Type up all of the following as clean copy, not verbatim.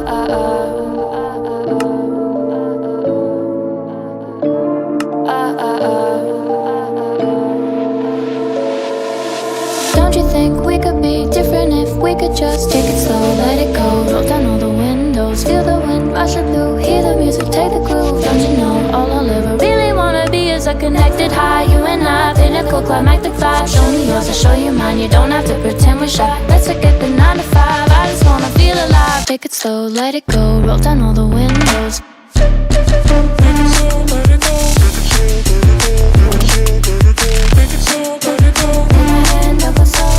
Don't you think we could be different if we could just take it slow, let it go, roll down all the windows, feel the wind rushing through, hear the music, take the groove. Don't you know all I'll ever really wanna be is a connected high, you and I, pinnacle, climactic vibe. Show me yours, I'll show you mine, you don't have to pretend we're shy. Let's forget the 9 to 5, I just wanna feel alive. Take it slow, let it go, roll down all the windows.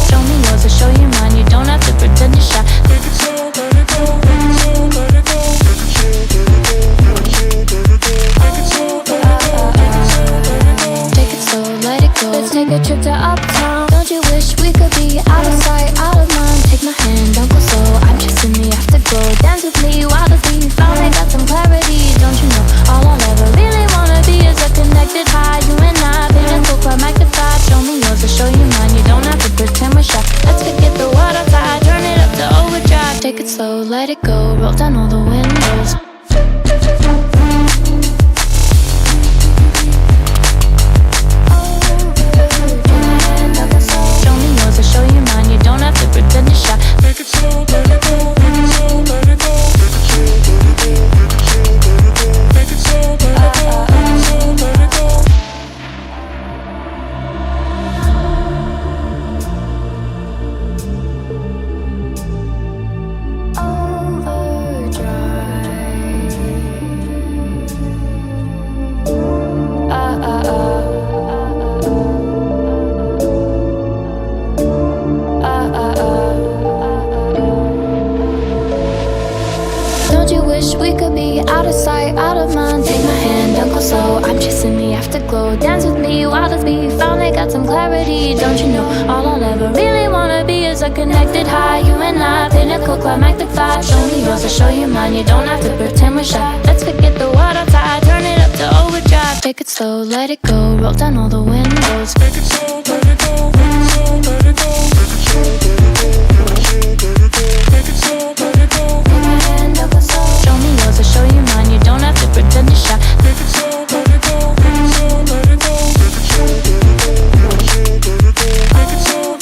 Show me yours, I'll show you mine, you don't have to pretend you're shy. Take it slow, let it go, take it slow, let it go. Take it slow, let it go. Let's take a trip to uptown. Don't you wish we could be out of sight, out of mind? Take my hand, don't go slow, I'm chasing the afterglow. Dance with me while the beat finally got some clarity. Don't you know all I'll ever really wanna be is a connected high, you and I, pinnacle, climactic vibe. Show me yours, I'll show you mine, you don't have to pretend we're shy. Let's forget the world outside, turn it up to overdrive. Take it slow, let it go, roll down all the windows. Show me yours, I'll show you mine, you don't have to pretend you're shy. Take it slow, let it go, take it slow, let it go. Take it slow, let it go, take it slow, let it go. Don't you wish we could be out of sight, out of mind? Take my hand, don't go slow, I'm chasing the afterglow. Dance with me while the beat finally got some clarity. Don't you know all I'll ever really wanna be is a connected high, you and I, pinnacle, climactic vibe. Show me yours, I'll show you mine, you don't have to pretend we're shy. Let's forget the world outside, turn it up to overdrive. Take it slow, let it go, roll down all the windows. Take it slow, let it go, take it slow, let it go. Take it slow, let it go. Show me yours, I'll show you mine, you don't have to pretend you're shy. Take it slow, let it go, take it slow, let it go. Take it slow,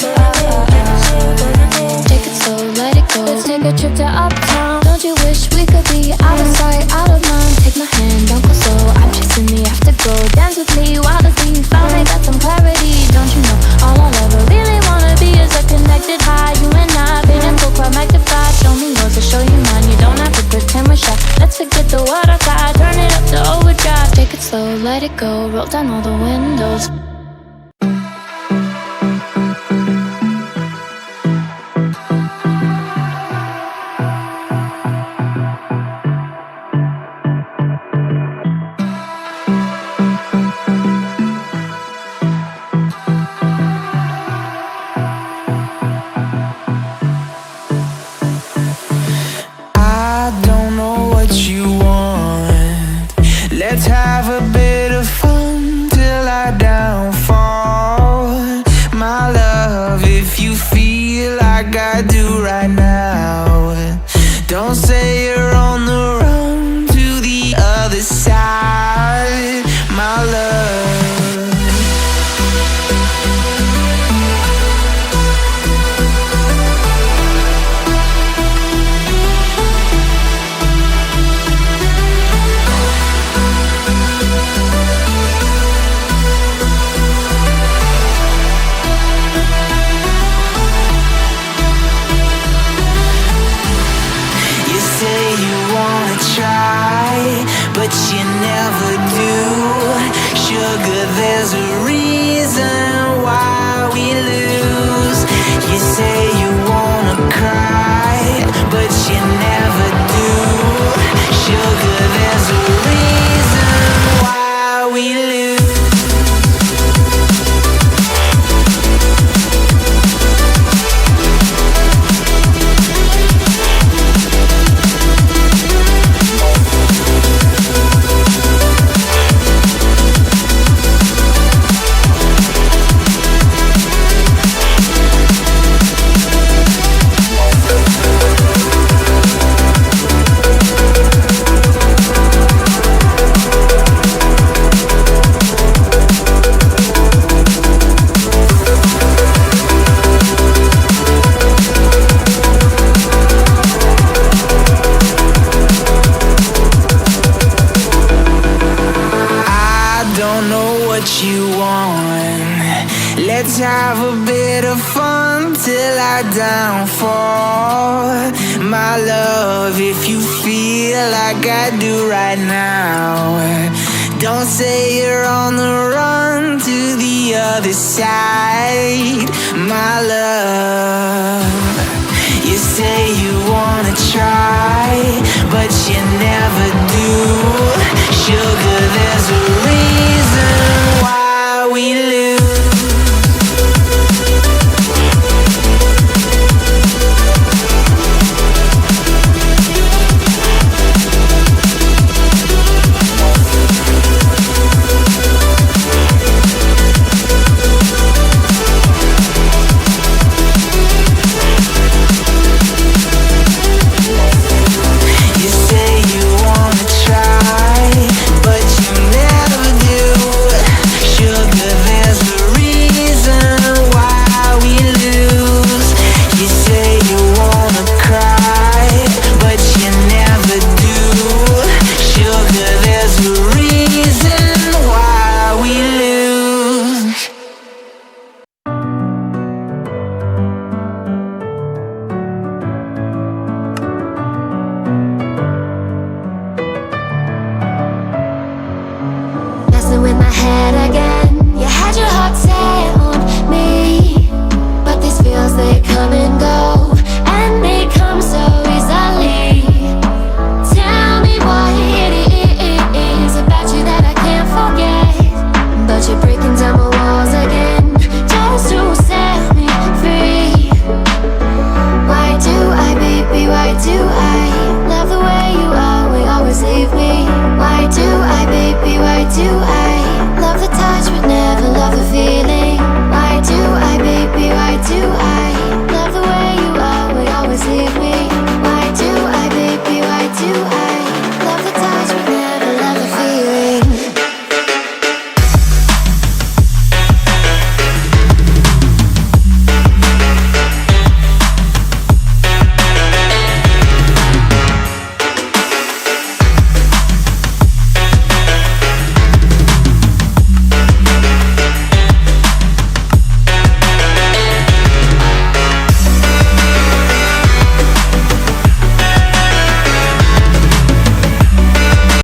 take it slow, let it go. Let's take a trip to uptown. Don't you wish we could be out of sight, out of mind? Take my hand, don't go slow, I'm chasing the afterglow. Dance with me while the beat finally got some clarity. Don't you know all I'll ever really wanna be is a connected high, you and I, pinnacle, climactic vibe. Show me yours, I'll show you mine, you don't have to pretend we're shy. Let's forget the world outside, turn it up to overdrive. Take it slow, let it go, roll down all the windows. Let's have a bit of fun till I downfall. My love, if you feel like I do right now, don't say you're on the run to the other side, my love. But you never do. Sugar, there's a reason why we lose. You say you wanna cry, but you never do. Sugar, there's a reason why we lose. Let's have a bit of fun till I downfall. My love, if you feel like I do right now, don't say you're on the run to the other side. My love, you say you wanna try, but you never do.